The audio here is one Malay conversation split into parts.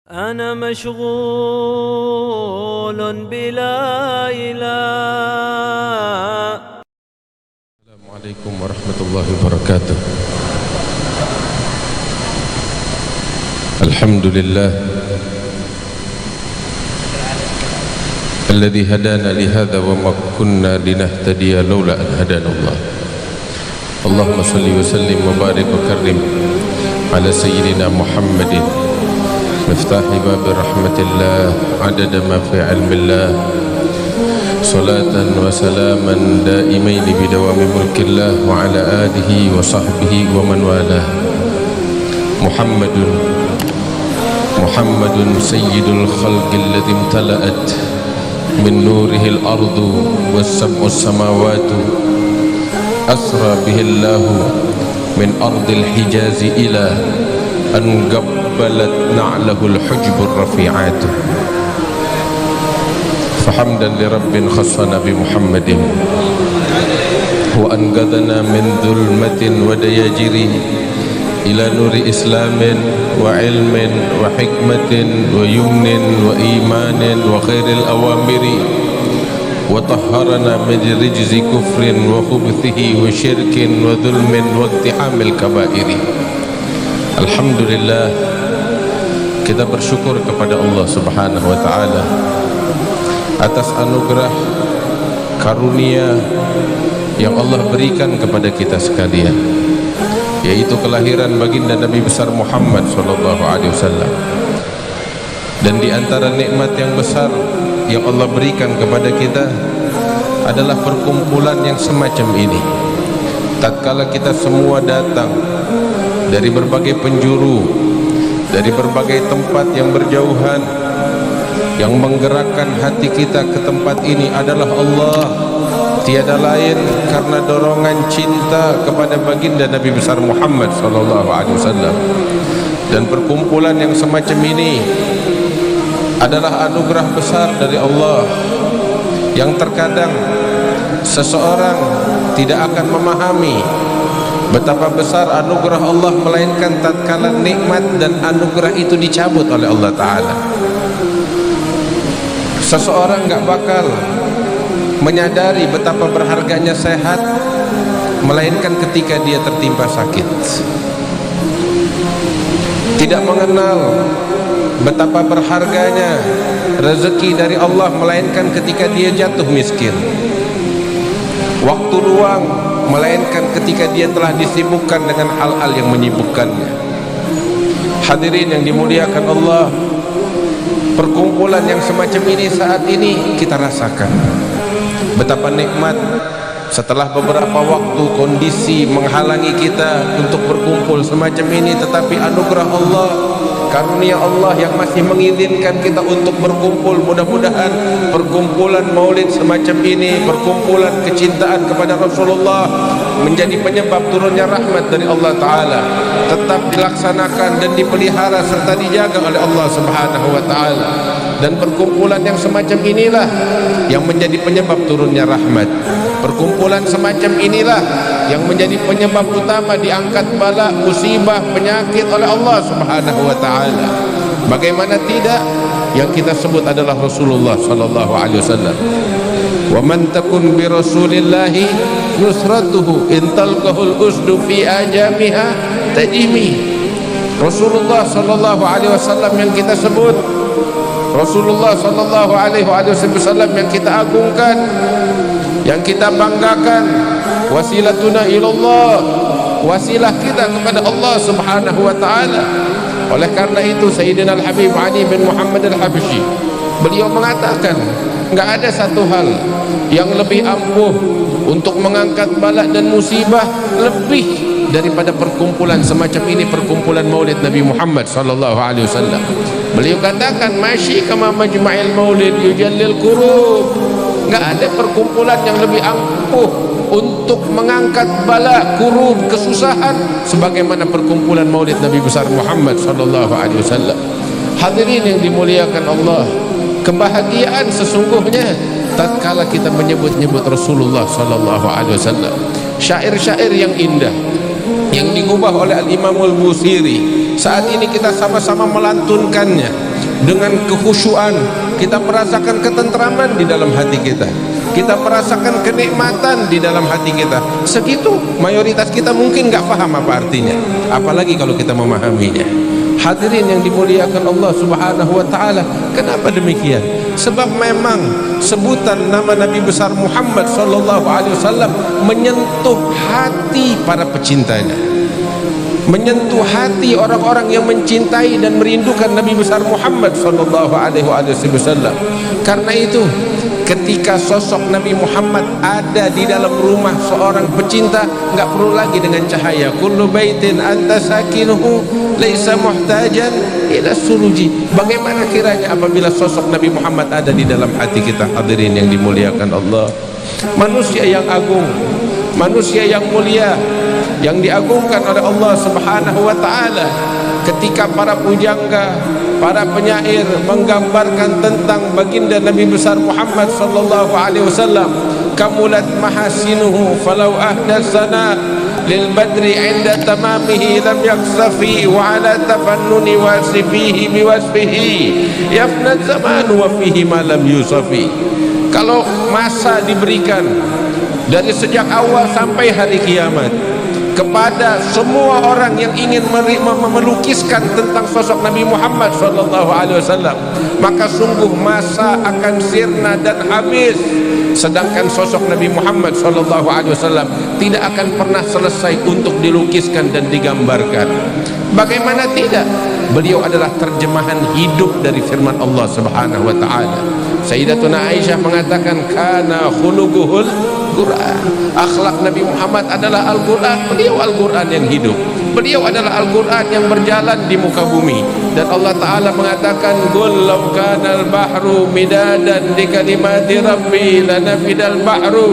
أنا مشغول بلا إله. السلام عليكم ورحمة الله وبركاته. الحمد لله الذي هدانا لهذا وما كنا لنهتدي لولا أن هدانا الله. اللهم صل وسلم وبارك وكرم على سيدنا محمد مفتاح باب رحمة الله عدد ما في علم الله، صلاة وسلاما دائمين بدوام ملك الله وعلى آله وصحبه ومن والاه. محمد سيد الخلق الذي امتلأت من نوره الأرض والسبع السماوات، أسرى به الله من أرض الحجاز إلى أن قبلت نعله الحجب الرفيعات. فحمدا لرب خصنا بمحمد وأنقذنا من ظلمة ودياجر إلى نور إسلام وعلم وحكمة ويمن وإيمان وخير الأوامر، وطهرنا من رجز كفر وخبثه وشرك وظلم واقتحام الكبائر. Alhamdulillah, kita bersyukur kepada Allah Subhanahu wa taala atas anugerah karunia yang Allah berikan kepada kita sekalian, yaitu kelahiran baginda Nabi besar Muhammad sallallahu alaihi wasallam. Dan di antara nikmat yang besar yang Allah berikan kepada kita adalah perkumpulan yang semacam ini. Tatkala kita semua datang dari berbagai penjuru, dari berbagai tempat yang berjauhan, yang menggerakkan hati kita ke tempat ini adalah Allah, tiada lain karena dorongan cinta kepada baginda Nabi besar Muhammad sallallahu alaihi wasallam. Dan perkumpulan yang semacam ini adalah anugerah besar dari Allah yang terkadang seseorang tidak akan memahami betapa besar anugerah Allah, melainkan tatkala nikmat dan anugerah itu dicabut oleh Allah Ta'ala. Seseorang gak bakal menyadari betapa berharganya sehat melainkan ketika dia tertimpa sakit. Tidak mengenal betapa berharganya rezeki dari Allah melainkan ketika dia jatuh miskin. Waktu luang melainkan ketika dia telah disibukkan dengan hal-hal yang menyibukkannya. Hadirin yang dimuliakan Allah, perkumpulan yang semacam ini saat ini kita rasakan betapa nikmat. Setelah beberapa waktu kondisi menghalangi kita untuk berkumpul semacam ini, tetapi anugerah Allah, karunia Allah yang masih mengizinkan kita untuk berkumpul. Mudah-mudahan perkumpulan maulid semacam ini, perkumpulan kecintaan kepada Rasulullah, menjadi penyebab turunnya rahmat dari Allah Ta'ala, tetap dilaksanakan dan dipelihara serta dijaga oleh Allah Subhanahu wa Ta'ala. Dan perkumpulan yang semacam inilah yang menjadi penyebab turunnya rahmat. Perkumpulan semacam inilah yang menjadi penyebab utama diangkat bala, musibah, penyakit oleh Allah Subhanahu wa Ta'ala. Bagaimana tidak, yang kita sebut adalah Rasulullah sallallahu alaihi wasallam. Wa man takun bi Rasulillahi nusratuhu in talqahul usdu fi ajamiha tajimi. Rasulullah sallallahu alaihi wasallam yang kita sebut, Rasulullah sallallahu alaihi wasallam yang kita agungkan, yang kita banggakan, wasilatuna ilallah, wasilah kita kepada Allah Subhanahu wa Ta'ala. Oleh karena itu Sayyidina Al-Habib Ali bin Muhammad Al-Habsyi, beliau mengatakan, enggak ada satu hal yang lebih ampuh untuk mengangkat bala dan musibah lebih daripada perkumpulan semacam ini, perkumpulan maulid Nabi Muhammad sallallahu alaihi wasallam. Beliau katakan, masyi kama majma'il maulid yujallil kurub. Enggak ada perkumpulan yang lebih ampuh untuk mengangkat bala, kurub, kesusahan sebagaimana perkumpulan maulid Nabi besar Muhammad sallallahu alaihi wasallam. Hadirin yang dimuliakan Allah, kebahagiaan sesungguhnya tatkala kita menyebut-nyebut Rasulullah sallallahu alaihi wasallam. Syair-syair yang indah yang digubah oleh Al-Imam Al-Busiri, saat ini kita sama-sama melantunkannya. dengan kekhusyuan, kita merasakan ketentraman di dalam hati kita, kita merasakan kenikmatan di dalam hati kita. Segitu mayoritas kita mungkin nggak paham apa artinya, apalagi kalau kita memahaminya. Hadirin yang dimuliakan Allah Subhanahu wa taala, kenapa demikian? Sebab memang sebutan nama Nabi besar Muhammad sallallahu alaihi wasallam menyentuh hati para pecintanya, menyentuh hati orang-orang yang mencintai dan merindukan Nabi besar Muhammad sallallahu alaihi wasallam. Karena itu, ketika sosok Nabi Muhammad ada di dalam rumah seorang pecinta, nggak perlu lagi dengan cahaya. Kullu baitin anta sakinuhu laisa muhtajan ila suruji. Bagaimana kiranya apabila sosok Nabi Muhammad ada di dalam hati kita? Hadirin yang dimuliakan Allah, manusia yang agung, manusia yang mulia, yang diagungkan oleh Allah Subhanahu wa taala. Ketika para pujangga, para penyair menggambarkan tentang baginda Nabi besar Muhammad sallallahu alaihi wasallam, kamulat mahasinuhu falau ahdatsana lil badri 'inda tamamihi lam yaksafi wa ala tafannuni wasifihi biwasfihi yafna zaman wa fihi ma lam yusafi. Kalau masa diberikan dari sejak awal sampai hari kiamat kepada semua orang yang ingin melukiskan tentang sosok Nabi Muhammad SAW, maka sungguh masa akan sirna dan habis, sedangkan sosok Nabi Muhammad SAW tidak akan pernah selesai untuk dilukiskan dan digambarkan. Bagaimana tidak? Beliau adalah terjemahan hidup dari firman Allah Subhanahu wa taala. Sayyidatuna Aisyah mengatakan, kana khuluquhul Quran. Akhlak Nabi Muhammad adalah Al-Quran. Beliau Al-Quran yang hidup. Beliau adalah Al-Quran yang berjalan di muka bumi. Dan Allah Ta'ala mengatakan, qul law kana al-bahru midadan li kalimati rabbi lanafidal bahru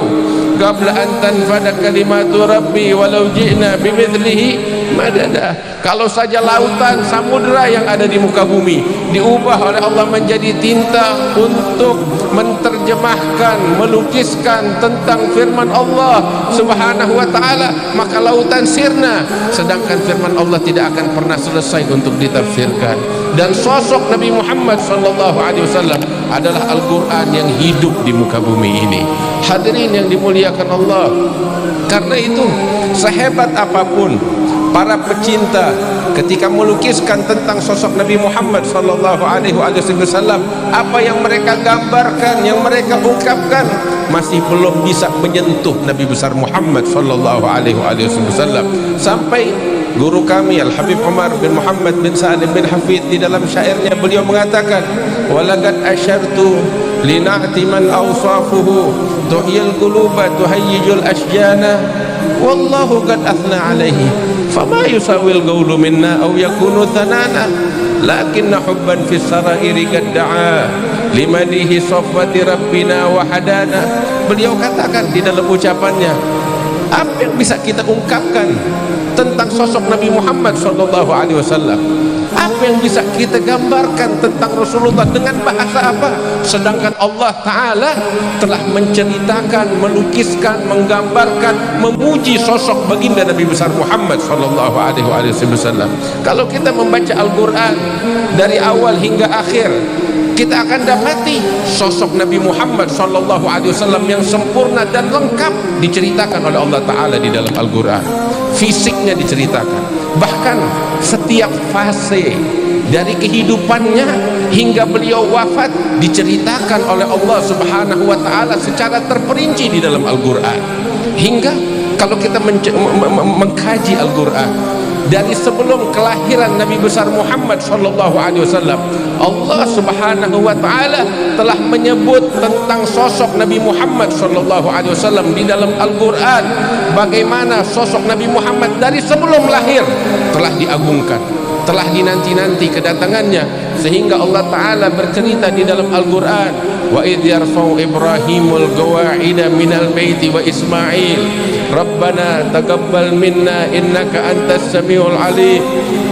qabla an tanfada kalimatu rabbi walau ji'na bimithlihi madada. Kalau saja lautan, samudera yang ada di muka bumi diubah oleh Allah menjadi tinta untuk menterjemahkan, melukiskan tentang firman Allah Subhanahu wa taala, maka lautan sirna, sedangkan firman Allah tidak akan pernah selesai untuk ditafsirkan. Dan sosok Nabi Muhammad sallallahu alaihi wasallam adalah Al-Qur'an yang hidup di muka bumi ini. Hadirin yang dimuliakan Allah, karena itu sehebat apapun para pecinta ketika melukiskan tentang sosok Nabi Muhammad sallallahu alaihi wasallam, apa yang mereka gambarkan, yang mereka ungkapkan masih belum bisa menyentuh Nabi besar Muhammad sallallahu alaihi wasallam. Sampai guru kami Al-Habib Umar bin Muhammad bin Salim bin Hafid di dalam syairnya beliau mengatakan, walaqad asyartu lina'ti man awsafuhu tuhyil quluba tuhayyijul asjana wallahu qad athna alaihi fama yusawil qawlu minna aw yakunu thanana lakinna hubban fis sarairi qad da'a limadihi safwati rabbina wa hadana. Beliau katakan di dalam ucapannya, apa yang bisa kita ungkapkan tentang sosok Nabi Muhammad SAW? Apa yang bisa kita gambarkan tentang Rasulullah dengan bahasa apa? Sedangkan Allah Ta'ala telah menceritakan, melukiskan, menggambarkan, memuji sosok baginda Nabi besar Muhammad SAW. Kalau kita membaca Al-Quran dari awal hingga akhir, kita akan dapati sosok Nabi Muhammad SAW yang sempurna dan lengkap diceritakan oleh Allah Ta'ala di dalam Al-Quran. Fisiknya diceritakan, bahkan setiap fase dari kehidupannya hingga beliau wafat diceritakan oleh Allah Subhanahu wa taala secara terperinci di dalam Al-Qur'an. Hingga kalau kita mengkaji Al-Qur'an dari sebelum kelahiran Nabi besar Muhammad sallallahu alaihi wasallam, Allah Subhanahu wa taala telah menyebut tentang sosok Nabi Muhammad sallallahu alaihi wasallam di dalam Al-Qur'an, bagaimana sosok Nabi Muhammad dari sebelum lahir telah diagungkan, telah dinanti-nanti kedatangannya, sehingga Allah Ta'ala bercerita di dalam Al-Quran, wa idh yarfa'u Ibrahimul qawa'ida minal baiti wa Ismail Rabbana taqabbal minna innaka antas samiul alim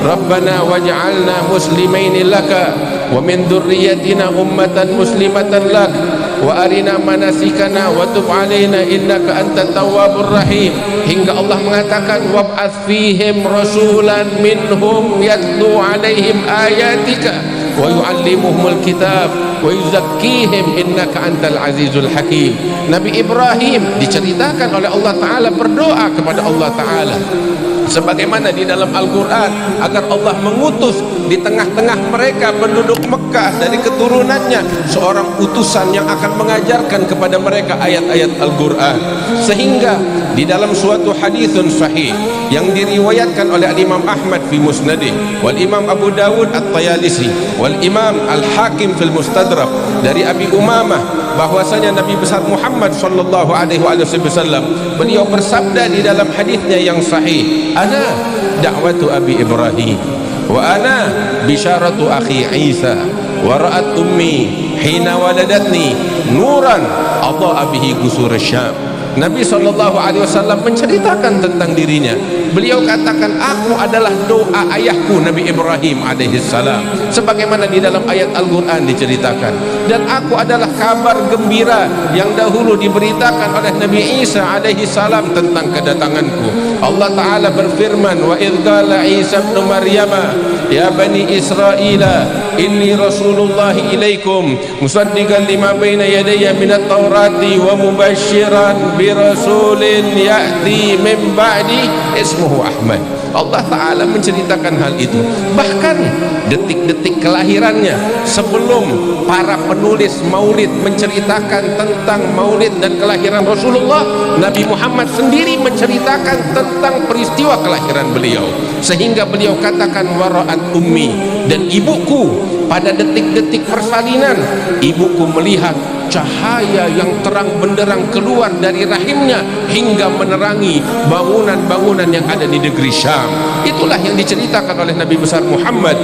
Rabbana waj'alna muslimaini laka wa min dhurriyyatina ummatan muslimatan lak wa arina manasikana wa tub alaina innaka antat tawwabur rahim. Hingga Allah mengatakan, wab'ats fihim rasulan minhum yatlu alaihim ayatika wa yu'allimuhumul kitab wa yuzakkihim innaka antal azizul hakim. Nabi Ibrahim diceritakan oleh Allah Ta'ala berdoa kepada Allah Ta'ala, sebagaimana di dalam Al-Quran, agar Allah mengutus di tengah-tengah mereka penduduk Mekah dari keturunannya seorang utusan yang akan mengajarkan kepada mereka ayat-ayat Al-Quran. Sehingga di dalam suatu hadithun sahih yang diriwayatkan oleh Imam Ahmad fi Musnadih, wal Imam Abu Dawud At-Tayalisi, wal Imam Al-Hakim fil Mustadrak, dari Abi Umamah, bahwasanya Nabi besar Muhammad sallallahu alaihi wasallam beliau bersabda di dalam hadisnya yang sahih, ana da'watu Abi Ibrahim wa ana bisyaratu akhi Isa wa ra'at ummi hina waladatni nuran adha'a bihi qusur Syam. Nabi SAW menceritakan tentang dirinya. Beliau katakan, aku adalah doa ayahku Nabi Ibrahim alaihissalam, sebagaimana di dalam ayat Al-Quran diceritakan. Dan aku adalah kabar gembira yang dahulu diberitakan oleh Nabi Isa alaihissalam tentang kedatanganku. Allah Ta'ala berfirman, wa idh qala Isa ibn Maryam ya bani Israila inni rasulullahi ilaikum musaddiqan lima baina yadayya minat taurati wa mubashiran birasulin ya'ti min ba'di ismuhu Ahmad. Allah Ta'ala menceritakan hal itu. Bahkan detik-detik kelahirannya, sebelum para penulis maulid menceritakan tentang maulid dan kelahiran Rasulullah, Nabi Muhammad sendiri menceritakan tentang peristiwa kelahiran beliau. Sehingga beliau katakan, wara'at ummi, dan ibuku pada detik-detik persalinan, ibuku melihat cahaya yang terang benderang keluar dari rahimnya hingga menerangi bangunan-bangunan yang ada di negeri Syam. Itulah yang diceritakan oleh Nabi besar Muhammad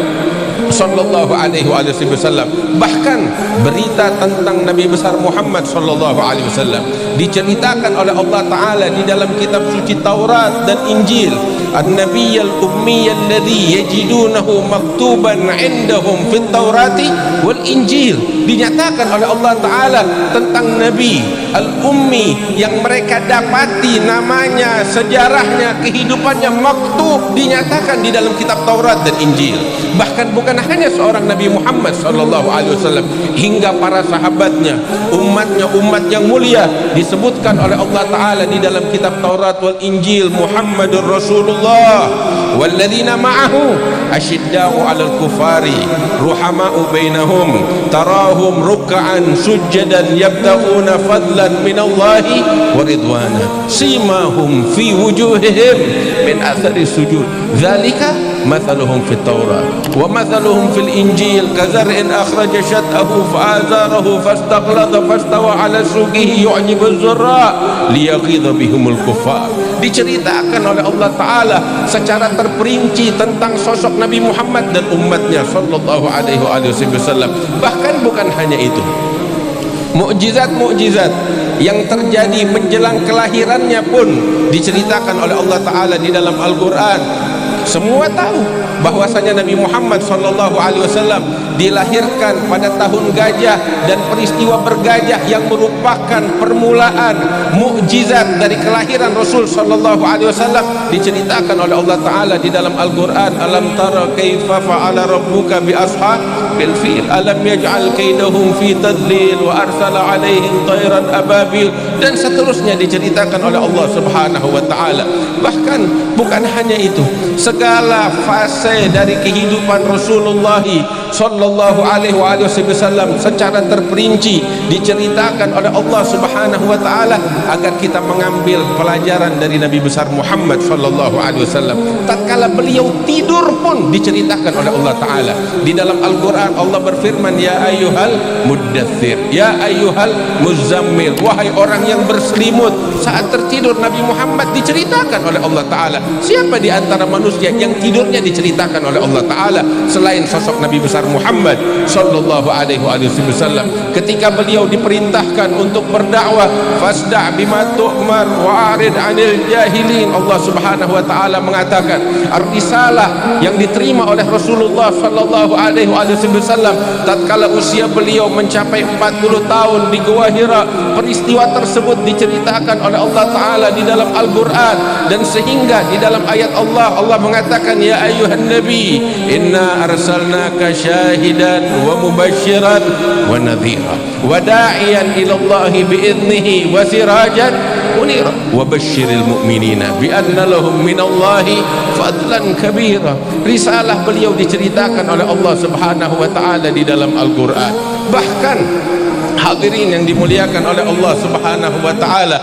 sallallahu alaihi wasallam. Bahkan berita tentang Nabi besar Muhammad sallallahu alaihi wasallam diceritakan oleh Allah Ta'ala di dalam kitab suci Taurat dan Injil. An-Nabiyyal Ummiyal ladzi yajidunahu maktuban 'indahum fit Taurati wal Injil. Dinyatakan oleh Allah Ta'ala tentang Nabi Al-Ummi yang mereka dapati namanya, sejarahnya, kehidupannya maktub, dinyatakan di dalam kitab Taurat dan Injil. Bahkan bukan hanya seorang Nabi Muhammad SAW, hingga para sahabatnya, umatnya, umat yang mulia, disebutkan oleh Allah Ta'ala di dalam kitab Taurat wal Injil, Muhammadur Rasulullah walladzina ma'ahu asyidda'u 'alal kufari ruhama'u bainahum tarahum ruk'an sujjadan yabtaguna fadlan minallahi wa ridwana simahum fi wujuhihim min athari sujud dzalika mathaluhum fit Taurat wa mathaluhum fil Injil kazar'in akhraja syat'ahu fa'azarahu fastaghlada fastawa 'ala suqihi yu'jibu az-zurra liyaghidha bihumul kuffar. Diceritakan oleh Allah Ta'ala secara terperinci tentang sosok Nabi Muhammad dan umatnya sallallahu alaihi wasallam. Bahkan bukan hanya itu, mukjizat-mukjizat yang terjadi menjelang kelahirannya pun diceritakan oleh Allah Ta'ala di dalam Al-Quran. Semua tahu bahwasanya Nabi Muhammad sallallahu alaihi wasallam dilahirkan pada tahun gajah, dan peristiwa bergajah yang merupakan permulaan mukjizat dari kelahiran Rasul sallallahu alaihi wasallam diceritakan oleh Allah Ta'ala di dalam Al-Quran. Alam tara kaifa fa'ala rabbuka bi ashabil fil alam yaj'al kaidahum fi tadlil wa arsala alaihim tayran ababil, dan seterusnya diceritakan oleh Allah Subhanahu wa Ta'ala. Bahkan bukan hanya itu, segala fase dari kehidupan Rasulullah sallallahu alaihi wasallam secara terperinci diceritakan oleh Allah Subhanahu wa Ta'ala agar kita mengambil pelajaran dari Nabi besar Muhammad sallallahu alaihi wasallam. Tatkala beliau tidur pun diceritakan oleh Allah Ta'ala di dalam Al-Quran. Allah berfirman, ya ayyuhal muddathir, ya ayyuhal muzammil, wahai orang yang berselimut. Saat tertidur Nabi Muhammad diceritakan oleh Allah Ta'ala. Siapa di antara manusia yang tidurnya diceritakan oleh Allah Ta'ala selain sosok Nabi besar Muhammad sallallahu alaihi wasallam? Ketika beliau diperintahkan untuk berdakwah, fasda' bima tu'mar wa arid 'anil jahilin, Allah Subhanahu wa Ta'ala mengatakan, risalah yang diterima oleh Rasulullah sallallahu alaihi wasallam tatkala usia beliau mencapai 40 tahun di Gua Hira. Peristiwa tersebut diceritakan oleh Allah Ta'ala di dalam Al-Quran, dan sehingga di dalam ayat Allah mengatakan, ya ayuhan nabi inna arsalnaka syahidan wa mubasyiran wa nadhira wa da'iyan ilallahi bi'idnihi wa sirajan munira wa basyiril mu'minina bi anna lahum minallahi fadlan kabira. Risalah beliau diceritakan oleh Allah Subhanahu wa Ta'ala di dalam Al-Quran. Bahkan hadirin yang dimuliakan oleh Allah Subhanahu wa Ta'ala,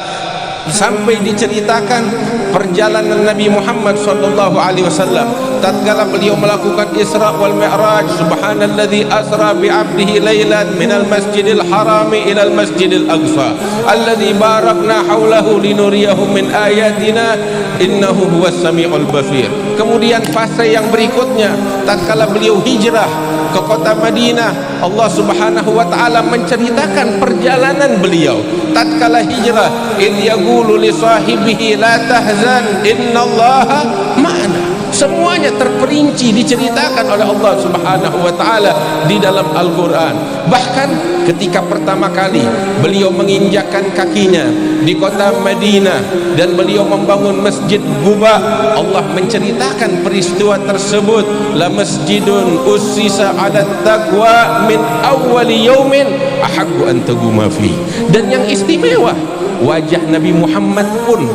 sampai diceritakan perjalanan Nabi Muhammad sallallahu alaihi wasallam tatkala beliau melakukan Isra wal Mi'raj. Subhanalladzi asra bi 'abdihi lailan minal masjidil harami ilal masjidil aqsa alladzi barakna haulahu linuriyahu min ayatina innahu huwas samiul basir. Kemudian fase yang berikutnya tatkala beliau hijrah ke kota Madinah, Allah Subhanahu wa Ta'ala menceritakan perjalanan beliau tatkala hijrah, id yaqulu li sahibihi la tahzan innallaha ma'ana. Semuanya terperinci diceritakan oleh Allah Subhanahu wa Ta'ala di dalam Al-Quran. Bahkan ketika pertama kali beliau menginjakkan kakinya di kota Madinah dan beliau membangun Masjid Quba, Allah menceritakan peristiwa tersebut, la masjidun ussisa 'ala taqwa min awwali yaumin ahaqqu an taquma fi. Dan yang istimewa, wajah Nabi Muhammad pun,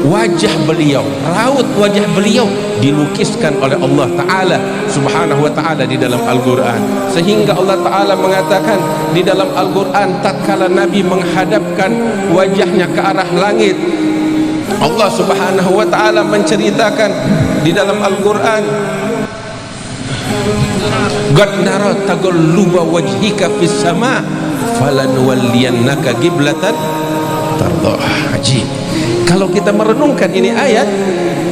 wajah beliau, raut wajah beliau dilukiskan oleh Allah Ta'ala Subhanahu wa Ta'ala di dalam Al-Quran, sehingga Allah Ta'ala mengatakan di dalam Al-Quran tatkala Nabi menghadapkan wajahnya ke arah langit, Allah Subhanahu wa Ta'ala menceritakan di dalam Al-Quran, qad nara taqalluba wajhika fis sama falanuwalliyannaka qiblatan tardhaha. Ajib. Kalau kita merenungkan ini ayat,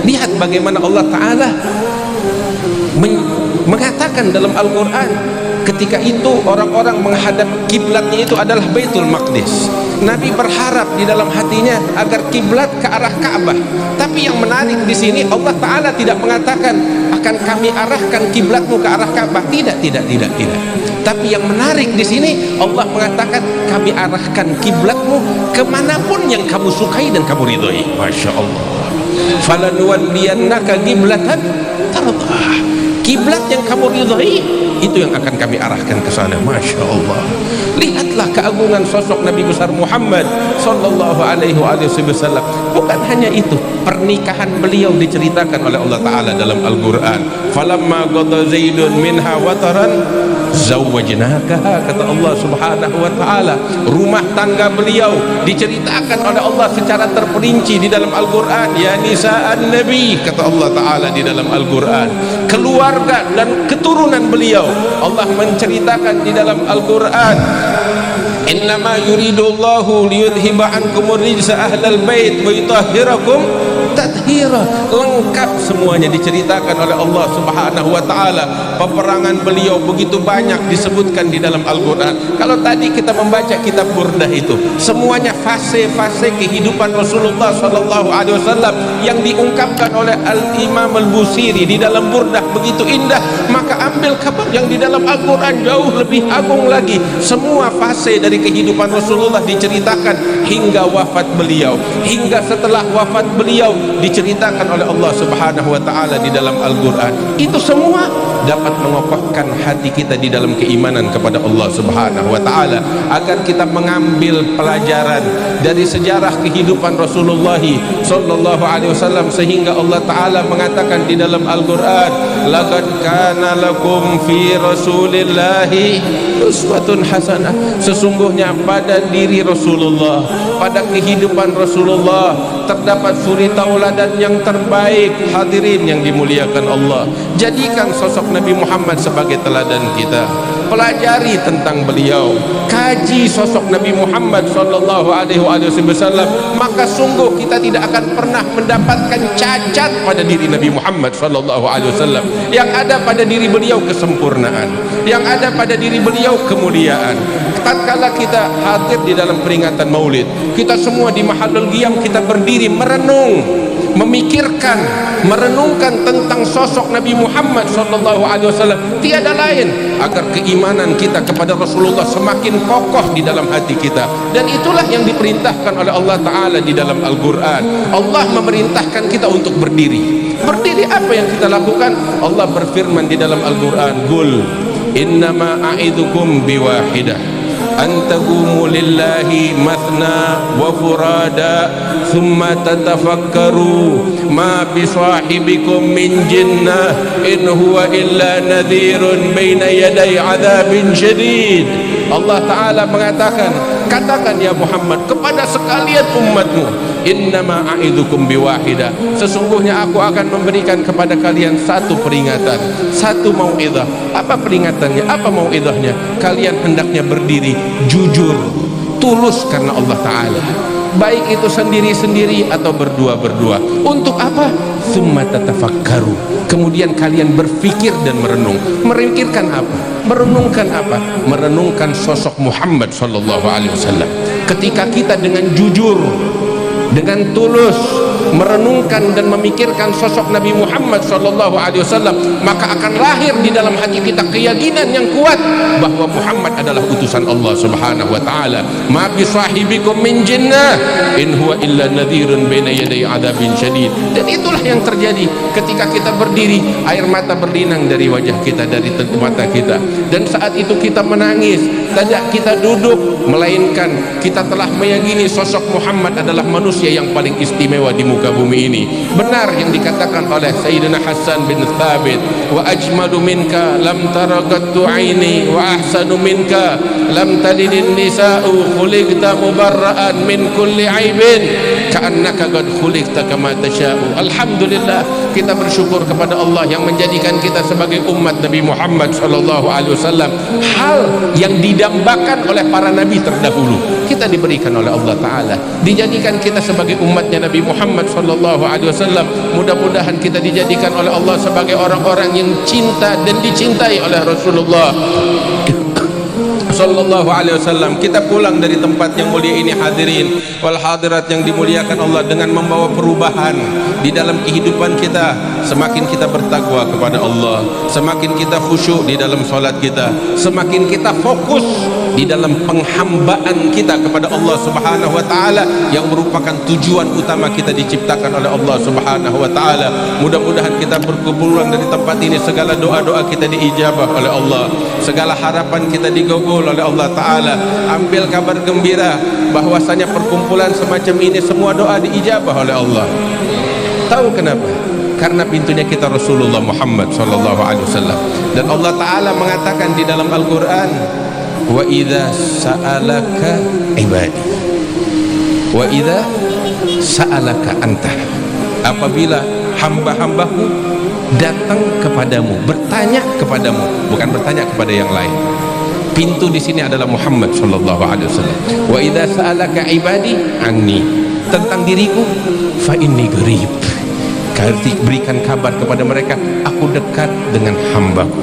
lihat bagaimana Allah Ta'ala mengatakan dalam Al-Quran, ketika itu orang-orang menghadap kiblatnya itu adalah Baitul Maqdis. Nabi berharap di dalam hatinya agar kiblat ke arah Ka'bah. Tapi yang menarik di sini, Allah Ta'ala tidak mengatakan akan kami arahkan kiblatmu ke arah Ka'bah. Tidak. Tapi yang menarik di sini, Allah mengatakan kami arahkan kiblatmu kemanapun yang kamu sukai dan kamu ridhoi. Masya Allah. Falanuwalliyannaka qiblatan tardhah. Kiblat yang kamu ridhoi itu yang akan kami arahkan ke sana. Masya Allah. Lihatlah keagungan sosok Nabi besar Muhammad sallallahu alaihi wasallam. Bukan hanya itu, pernikahan beliau diceritakan oleh Allah Ta'ala dalam Al-Quran. Falamma qada Zaidun minha wataran zawwajnakaha, kata Allah Subhanahu wa Ta'ala. Rumah tangga beliau diceritakan oleh Allah secara terperinci di dalam Al-Quran. Ya nisa'an Nabi, kata Allah Ta'ala di dalam Al-Quran. Keluarga dan keturunan beliau Allah menceritakan di dalam Al-Quran. Innama yuridullahu liyudhiba ankumur rijsa ahlal bait wa yutahhirakum tathira. Lengkap semuanya diceritakan oleh Allah Subhanahu wa Ta'ala. Peperangan beliau begitu banyak disebutkan di dalam Al-Quran. Kalau tadi kita membaca kitab Burdah itu, semuanya fase-fase kehidupan Rasulullah sallallahu alaihi wasallam yang diungkapkan oleh Al-Imam Al-Busiri di dalam Burdah begitu indah. Maka ambil kabar yang di dalam Al-Quran jauh lebih agung lagi. Semua fase dari kehidupan Rasulullah diceritakan hingga wafat beliau, hingga setelah wafat beliau diceritakan oleh Allah Subhanahu wa Ta'ala di dalam Al-Quran. Itu semua dapat mengokohkan hati kita di dalam keimanan kepada Allah Subhanahu wa Ta'ala, agar kita mengambil pelajaran dari sejarah kehidupan Rasulullah sallallahu alaihi wasallam, sehingga Allah Ta'ala mengatakan di dalam Al-Quran, laqad kana lakum fi rasulillahi uswatun hasanah. Sesungguhnya pada diri Rasulullah, pada kehidupan Rasulullah terdapat suri tauladan yang terbaik. Hadirin yang dimuliakan Allah, jadikan sosok Nabi Muhammad sebagai teladan kita. Pelajari tentang beliau, kaji sosok Nabi Muhammad sallallahu alaihi wasallam, maka sungguh kita tidak akan pernah mendapatkan cacat pada diri Nabi Muhammad sallallahu alaihi wasallam. Yang ada pada diri beliau kesempurnaan, yang ada pada diri beliau kemuliaan. Tatkala kita hadir di dalam peringatan Maulid, kita semua di Mahallul Qiyam kita berdiri merenung memikirkan, merenungkan tentang sosok Nabi Muhammad SAW, tiada lain agar keimanan kita kepada Rasulullah semakin kokoh di dalam hati kita. Dan itulah yang diperintahkan oleh Allah Ta'ala di dalam Al-Quran. Allah memerintahkan kita untuk berdiri. Berdiri apa yang kita lakukan? Allah berfirman di dalam Al-Quran, Qul innama a'idukum biwahidah an taqumu lillahi mathna wa furada thumma tatafakkaru ma bisahibikum min jinnah in huwa illa nadhirun baina yaday adzabin syadid. Allah Ta'ala mengatakan, katakan ya Muhammad kepada sekalian umatmu, innama a'idukum biwahidah, sesungguhnya aku akan memberikan kepada kalian satu peringatan, satu mau'izah. Apa peringatannya? Apa mau'izahnya? Kalian hendaknya berdiri jujur, tulus karena Allah Ta'ala, baik itu sendiri-sendiri atau berdua-berdua. Untuk apa? Summa tatafakkaru, kemudian kalian berfikir dan merenung. Memikirkan apa? Merenungkan apa? Merenungkan sosok Muhammad sallallahu alaihi wasallam. Ketika kita dengan jujur, dengan tulus merenungkan dan memikirkan sosok Nabi Muhammad sallallahu alaihi wasallam, maka akan lahir di dalam hati kita keyakinan yang kuat bahwa Muhammad adalah utusan Allah Subhanahu wa taala. Ma bi sahibikum min jinnah in huwa illa nadhirun baina yaday adzabin syadid. Dan itulah yang terjadi ketika kita berdiri, air mata berlinang dari wajah kita, dari mata kita. Dan saat itu kita menangis, tidak kita duduk, melainkan kita telah meyakini sosok Muhammad adalah manusia yang paling istimewa di muka bumi ini. Benar yang dikatakan oleh Sayyidina Hasan bin Thabit, wa ajmalu minka lam taragattu aini wa ahsanu minka lam talidin nisa'u khuliqta mubarra'an min kulli aibin ka'annaka qad khuliqta kama tasha'u. Alhamdulillah, kita bersyukur kepada Allah yang menjadikan kita sebagai umat Nabi Muhammad sallallahu alaihi wasallam hal yang didambakan oleh para nabi terdahulu. Kita diberikan oleh Allah Ta'ala, dijadikan kita sebagai umatnya Nabi Muhammad sallallahu alaihi wasallam. Mudah-mudahan kita dijadikan oleh Allah sebagai orang-orang yang cinta dan dicintai oleh Rasulullah sallallahu alaihi wasallam. Kita pulang dari tempat yang mulia ini, hadirin wal hadirat yang dimuliakan Allah, dengan membawa perubahan di dalam kehidupan kita. Semakin kita bertakwa kepada Allah, semakin kita khusyuk di dalam salat kita, semakin kita fokus di dalam penghambaan kita kepada Allah Subhanahu wa taala yang merupakan tujuan utama kita diciptakan oleh Allah Subhanahu wa taala. Mudah-mudahan kita berkumpulan dari tempat ini, segala doa-doa kita diijabah oleh Allah, segala harapan kita digabul oleh Allah Ta'ala. Ambil kabar gembira bahwasanya perkumpulan semacam ini semua doa diijabah oleh Allah. Tahu kenapa? Karena pintunya kita Rasulullah Muhammad sallallahu alaihi wasallam. Dan Allah Ta'ala mengatakan di dalam Al-Quran, wa idza sa'alaka ibadi, wa idza sa'alaka anta, apabila hamba-hambaku datang kepadamu, bertanya kepadamu, bukan bertanya kepada yang lain. Pintu di sini adalah Muhammad sallallahu alaihi wasallam. Wa idza sa'alaka ibadi anni, tentang diriku, fa inni qarib, berikan kabar kepada mereka, aku dekat dengan hambaku.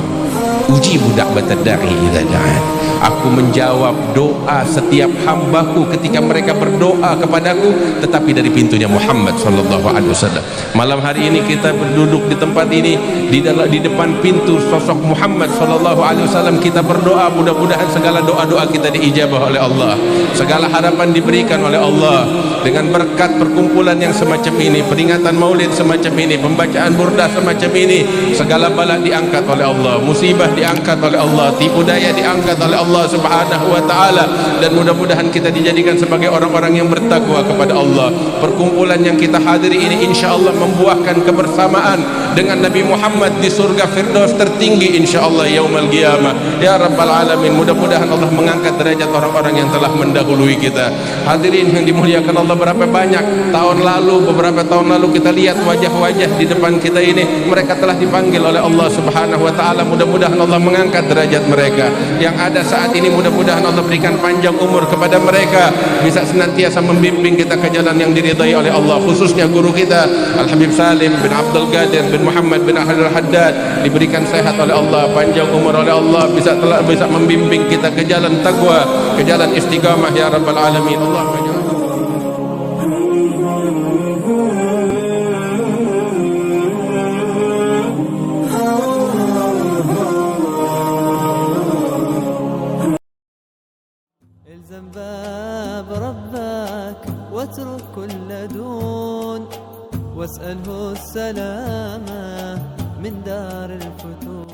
Ujibu da'watad da'i idza da'an, aku menjawab doa setiap hambaku ketika mereka berdoa kepadaku, tetapi dari pintunya Muhammad sallallahu alaihi wasallam. Malam hari ini kita berduduk di tempat ini, di depan pintu sosok Muhammad sallallahu alaihi wasallam. Kita berdoa, mudah-mudahan segala doa-doa kita diijabah oleh Allah, segala harapan diberikan oleh Allah. Dengan berkat perkumpulan yang semacam ini, peringatan maulid semacam ini, pembacaan burdah semacam ini, segala bala diangkat oleh Allah, musibah diangkat oleh Allah, tipu daya diangkat oleh Allah Subhanahu wa taala. Dan mudah-mudahan kita dijadikan sebagai orang-orang yang bertakwa kepada Allah. Perkumpulan yang kita hadiri ini insyaallah membuahkan kebersamaan dengan Nabi Muhammad di surga Firdaus tertinggi insyaallah yaumul qiyamah. Ya rabbal alamin, mudah-mudahan Allah mengangkat derajat orang-orang yang telah mendahului kita. Hadirin yang dimuliakan Allah, berapa banyak tahun lalu, beberapa tahun lalu kita lihat wajah-wajah di depan kita ini, mereka telah dipanggil oleh Allah Subhanahu wa taala. Mudah-mudahan Allah mengangkat derajat mereka. Yang ada saat ini, mudah-mudahan Allah berikan panjang umur kepada mereka, bisa senantiasa membimbing kita ke jalan yang diridai oleh Allah. Khususnya guru kita Al-Habib Salim bin Abdul Qadir bin Muhammad bin Ahmad Al-Haddad, diberikan sehat oleh Allah, panjang umur oleh Allah, bisa membimbing kita ke jalan taqwa, ke jalan istiqamah ya rabbal alamin. Allah واسأله السلامة من دار الفتوح.